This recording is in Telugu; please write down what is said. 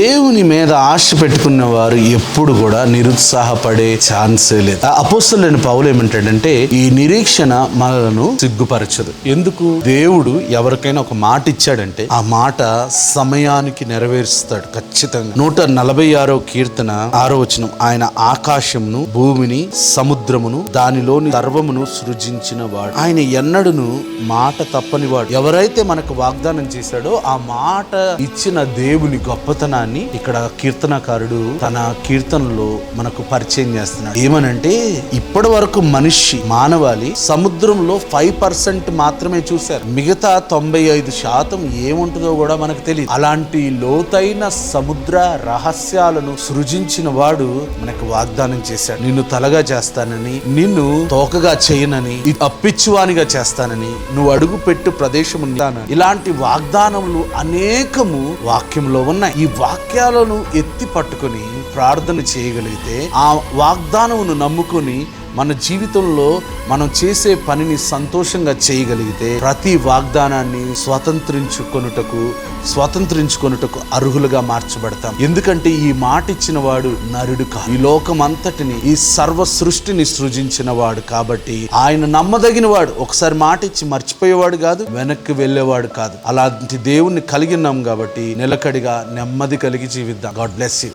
దేవుని మీద ఆశ పెట్టుకున్న వారు ఎప్పుడు కూడా నిరుత్సాహపడే ఛాన్సే లేదు. అపోస్తలుడైన పౌలు ఏమంటాడంటే, ఈ నిరీక్షణ మనలను సిగ్గుపరచదు. ఎందుకు? దేవుడు ఎవరికైనా ఒక మాట ఇచ్చాడంటే ఆ మాట సమయానికి నెరవేరుస్తాడు ఖచ్చితంగా. 146వ కీర్తన 6వ వచనం, ఆయన ఆకాశమును భూమిని సముద్రమును దానిలోని సర్వమును సృజించిన వాడు. ఆయన ఎన్నడును మాట తప్పని వాడు. ఎవరైతే మనకు వాగ్దానం చేశాడో ఆ మాట ఇచ్చిన దేవుని గొప్పతనాన్ని ఇక్కడ కీర్తనకారుడు తన కీర్తనలో మనకు పరిచయం చేస్తున్నాడు. ఏమనంటే, ఇప్పటి వరకు మనిషి మానవాళి సముద్రంలో 5% మాత్రమే చూశారు. మిగతా 95% ఏముంటుందో కూడా మనకు తెలియదు. అలాంటి లోతైన సముద్ర రహస్యాలను సృజించిన వాడు మనకు వాగ్దానం చేశాడు. నిన్ను తలగా చేస్తానని, నిన్ను తోకగా చేయనని, అప్పిచ్చువానిగా చేస్తానని, నువ్వు అడుగు పెట్టు ప్రదేశం. ఇలాంటి వాగ్దానములు అనేకము వాక్యంలో ఉన్నాయి. ఈ వాక్యాలను ఎత్తి పట్టుకొని ప్రార్థన చేయగలిగితే, ఆ వాగ్దానమును నమ్ముకొని మన జీవితంలో మనం చేసే పనిని సంతోషంగా చేయగలిగితే, ప్రతి వాగ్దానాన్ని స్వతంత్రించుకొనుటకు అర్హులుగా మార్చబడతాం. ఎందుకంటే ఈ మాట ఇచ్చిన వాడు నరుడు కాదు, ఈ లోకమంతటిని, ఈ సర్వ సృష్టిని సృజించిన వాడు. కాబట్టి ఆయన నమ్మదగిన వాడు. ఒకసారి మాట ఇచ్చి మర్చిపోయేవాడు కాదు, వెనక్కి వెళ్ళేవాడు కాదు. అలాంటి దేవుణ్ణి కలిగి ఉన్నాం కాబట్టి నిలకడిగా నెమ్మది కలిగి జీవిద్దాం. God bless you.